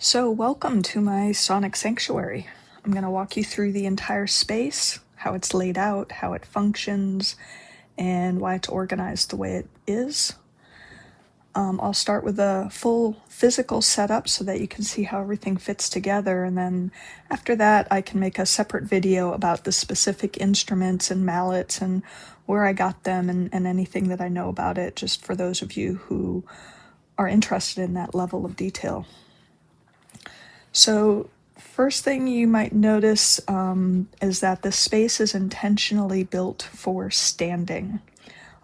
So welcome to my sonic sanctuary. I'm going to walk you through the entire space, how it's laid out, how it functions, and why it's organized the way it is. I'll start with a full physical setup so that you can see how everything fits together, and then after that I can make a separate video about the specific instruments and mallets and where I got them and anything that I know about it, just for those of you who are interested in that level of detail. So first thing you might notice is that the space is intentionally built for standing.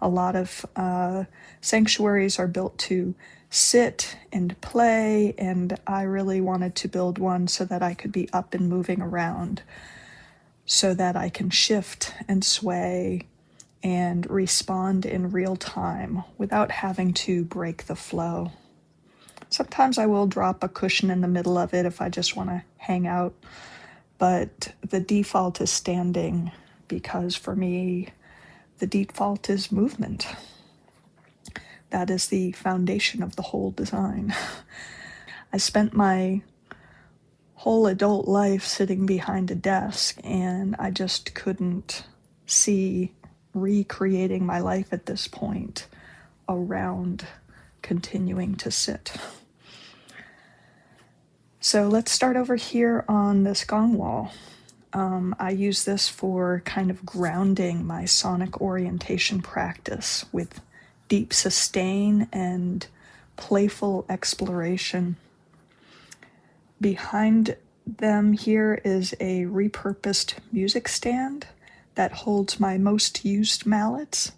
A lot of sanctuaries are built to sit and play, and I really wanted to build one so that I could be up and moving around, so that I can shift and sway and respond in real time without having to break the flow. Sometimes I will drop a cushion in the middle of it if I just want to hang out, but the default is standing because for me, the default is movement. That is the foundation of the whole design. I spent my whole adult life sitting behind a desk, and I just couldn't see recreating my life at this point around continuing to sit. So let's start over here on this gong wall. I use this for kind of grounding my sonic orientation practice with deep sustain and playful exploration. Behind them here is a repurposed music stand that holds my most used mallets.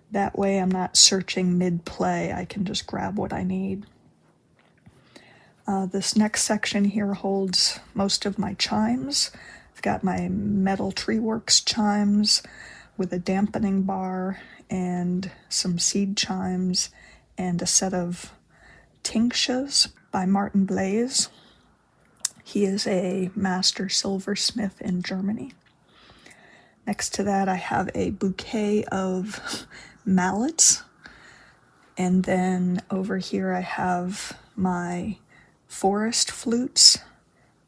That way I'm not searching mid-play, I can just grab what I need. This next section here holds most of my chimes. I've got my metal Treeworks chimes with a dampening bar and some seed chimes and a set of tinctures by Martin Blaze. He is a master silversmith in Germany. Next to that I have a bouquet of mallets, and then over here I have my forest flutes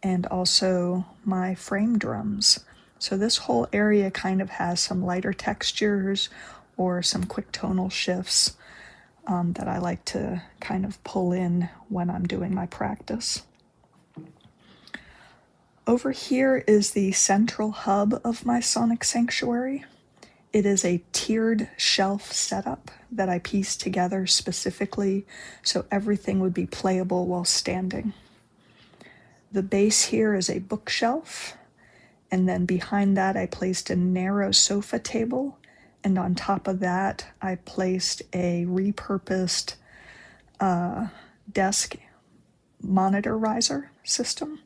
and also my frame drums. So this whole area kind of has some lighter textures or some quick tonal shifts that I like to kind of pull in when I'm doing my practice. Over here is the central hub of my sonic sanctuary. It is a tiered shelf setup that I pieced together specifically so everything would be playable while standing. The base here is a bookshelf, and then behind that I placed a narrow sofa table, and on top of that I placed a repurposed desk monitor riser system.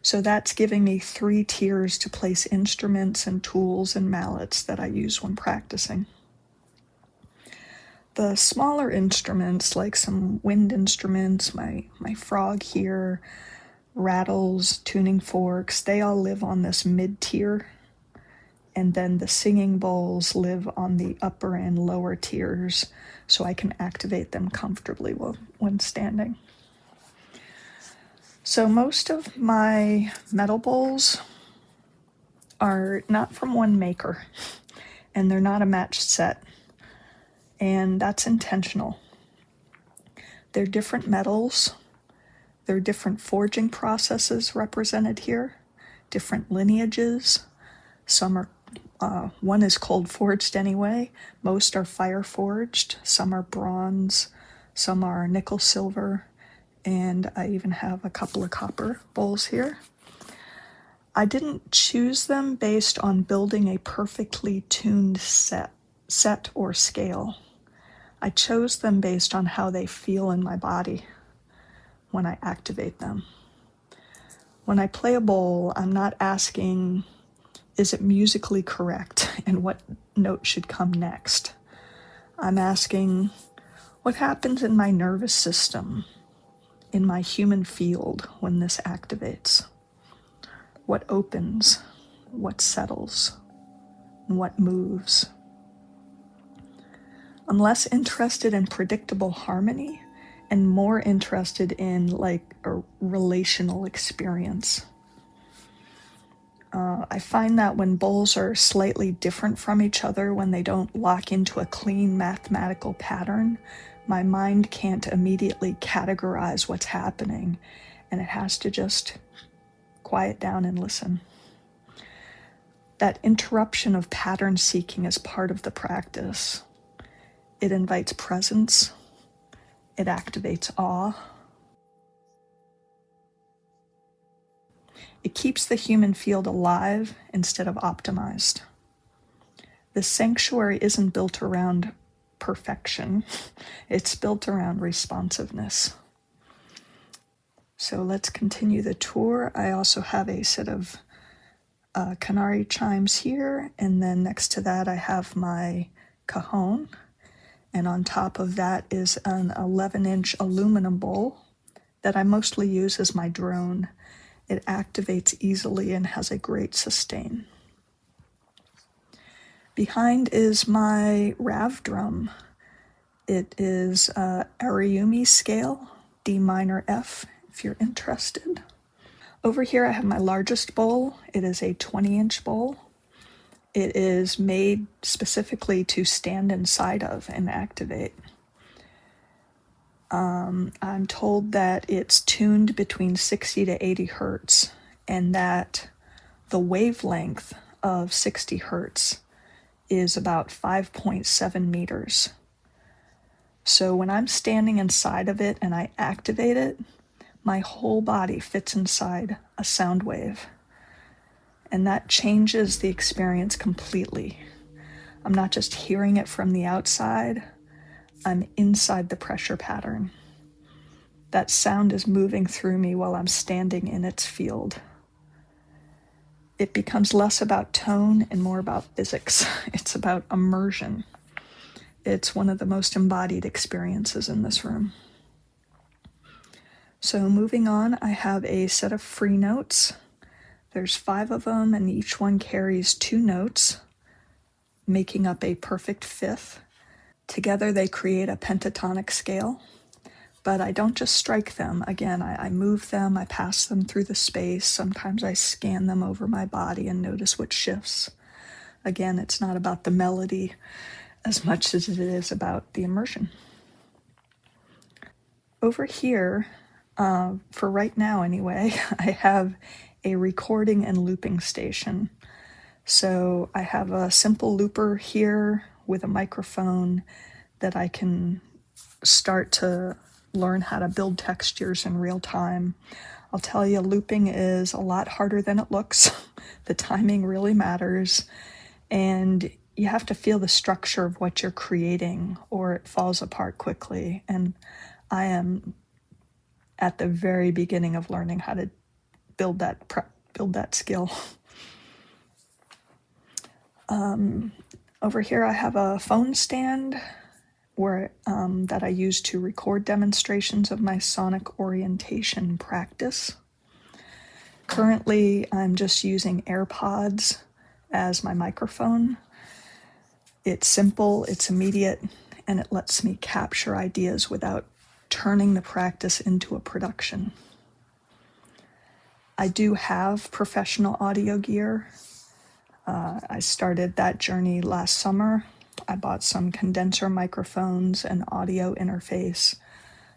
So that's giving me 3 tiers to place instruments and tools and mallets that I use when practicing. The smaller instruments, like some wind instruments, my frog here, rattles, tuning forks, they all live on this mid-tier, and then the singing bowls live on the upper and lower tiers, so I can activate them comfortably when standing. So most of my metal bowls are not from one maker, and they're not a matched set, and that's intentional. They're different metals, there are different forging processes represented here, different lineages. Some are, one is cold forged anyway, most are fire forged, some are bronze, some are nickel silver, and I even have a couple of copper bowls here. I didn't choose them based on building a perfectly tuned set or scale. I chose them based on how they feel in my body when I activate them. When I play a bowl, I'm not asking, is it musically correct and what note should come next? I'm asking, what happens in my nervous system, in my human field when this activates? What opens, what settles, and what moves? I'm less interested in predictable harmony and more interested in like a relational experience. I find that when bowls are slightly different from each other, when they don't lock into a clean mathematical pattern, my mind can't immediately categorize what's happening, and it has to just quiet down and listen. That interruption of pattern seeking is part of the practice. It invites presence, it activates awe. It keeps the human field alive instead of optimized. The sanctuary isn't built around perfection, it's built around responsiveness. So let's continue the tour. I also have a set of Canary chimes here, and then next to that I have my cajon, and on top of that is an 11-inch aluminum bowl that I mostly use as my drone. It activates easily and has a great sustain. Behind is my Rav drum. It is Ariumi scale, D minor F, if you're interested. Over here I have my largest bowl. It is a 20-inch bowl. It is made specifically to stand inside of and activate. I'm told that it's tuned between 60 to 80 hertz, and that the wavelength of 60 hertz is about 5.7 meters. So when I'm standing inside of it and I activate it, my whole body fits inside a sound wave. And that changes the experience completely. I'm not just hearing it from the outside, I'm inside the pressure pattern. That sound is moving through me while I'm standing in its field. It becomes less about tone and more about physics. It's about immersion. It's one of the most embodied experiences in this room. So moving on, I have a set of free notes. There's 5 of them, and each one carries 2 notes, making up a perfect fifth. Together they create a pentatonic scale, but I don't just strike them. Again, I move them, I pass them through the space. Sometimes I scan them over my body and notice what shifts. Again, it's not about the melody as much as it is about the immersion. Over here, for right now anyway, I have a recording and looping station. So I have a simple looper here with a microphone that I can start to learn how to build textures in real time. I'll tell you, looping is a lot harder than it looks. The timing really matters, and you have to feel the structure of what you're creating or it falls apart quickly. And I am at the very beginning of learning how to build that skill. Over here I have a phone stand that I use to record demonstrations of my sonic orientation practice. Currently, I'm just using AirPods as my microphone. It's simple, it's immediate, and it lets me capture ideas without turning the practice into a production. I do have professional audio gear. I started that journey last summer. I bought some condenser microphones, an audio interface,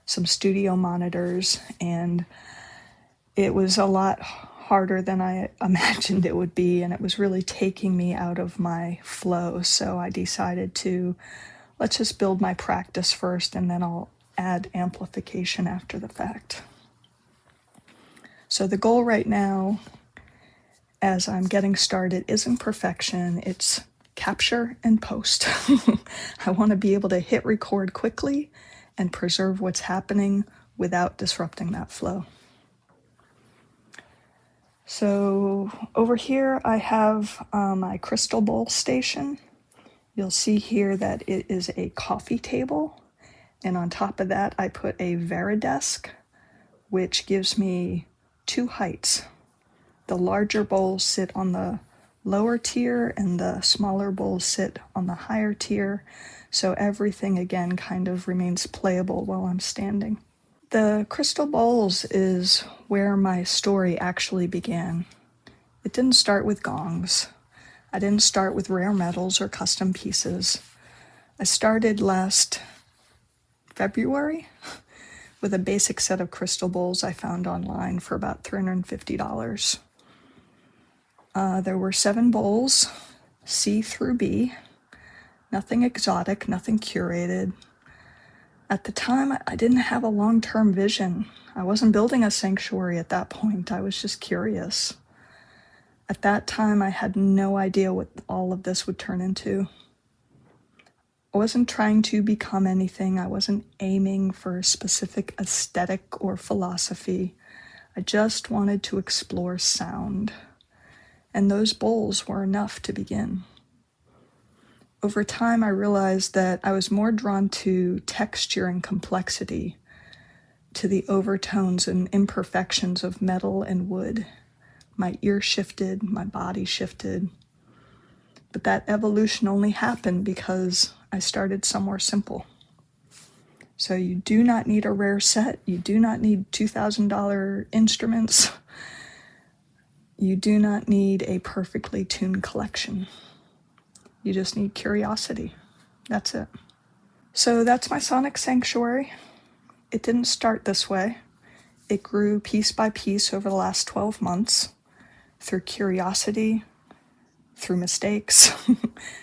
some studio monitors, and it was a lot harder than I imagined it would be, and it was really taking me out of my flow. So I decided let's just build my practice first, and then I'll add amplification after the fact. So the goal right now, as I'm getting started, isn't perfection, it's capture and post. I want to be able to hit record quickly and preserve what's happening without disrupting that flow. So over here I have my crystal bowl station. You'll see here that it is a coffee table, and on top of that I put a Varidesk, which gives me 2 heights. The larger bowls sit on the lower tier and the smaller bowls sit on the higher tier, so everything again kind of remains playable while I'm standing. The crystal bowls is where my story actually began. It didn't start with gongs. I didn't start with rare metals or custom pieces. I started last February with a basic set of crystal bowls I found online for about $350. There were 7 bowls, C through B, nothing exotic, nothing curated. At the time, I didn't have a long-term vision. I wasn't building a sanctuary at that point. I was just curious. At that time, I had no idea what all of this would turn into. I wasn't trying to become anything. I wasn't aiming for a specific aesthetic or philosophy. I just wanted to explore sound. And those bowls were enough to begin. Over time, I realized that I was more drawn to texture and complexity, to the overtones and imperfections of metal and wood. My ear shifted, my body shifted. But that evolution only happened because I started somewhere simple. So you do not need a rare set. You do not need $2,000 instruments. You do not need a perfectly tuned collection. You just need curiosity. That's it. So that's my sonic sanctuary. It didn't start this way. It grew piece by piece over the last 12 months through curiosity, through mistakes,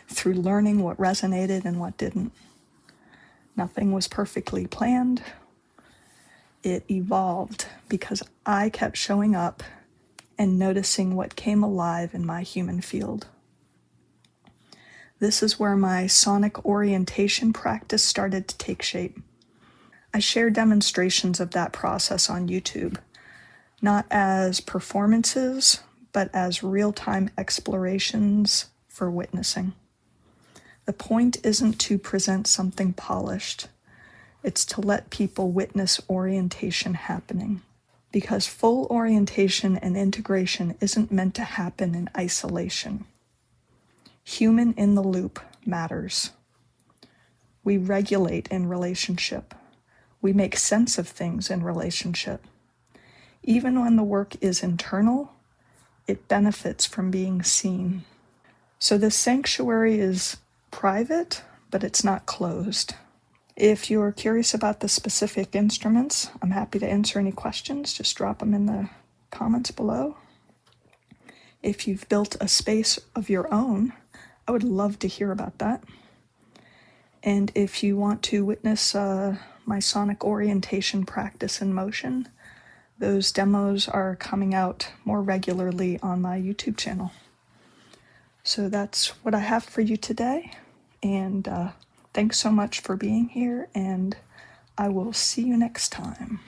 through learning what resonated and what didn't. Nothing was perfectly planned. It evolved because I kept showing up and noticing what came alive in my human field. This is where my sonic orientation practice started to take shape. I share demonstrations of that process on YouTube, not as performances, but as real-time explorations for witnessing. The point isn't to present something polished. It's to let people witness orientation happening. Because full orientation and integration isn't meant to happen in isolation. Human in the loop matters. We regulate in relationship. We make sense of things in relationship. Even when the work is internal, it benefits from being seen. So this sanctuary is private, but it's not closed. If you're curious about the specific instruments, I'm happy to answer any questions. Just drop them in the comments below. If you've built a space of your own, I would love to hear about that. And if you want to witness my sonic orientation practice in motion, those demos are coming out more regularly on my YouTube channel. So that's what I have for you today. And thanks so much for being here, and I will see you next time.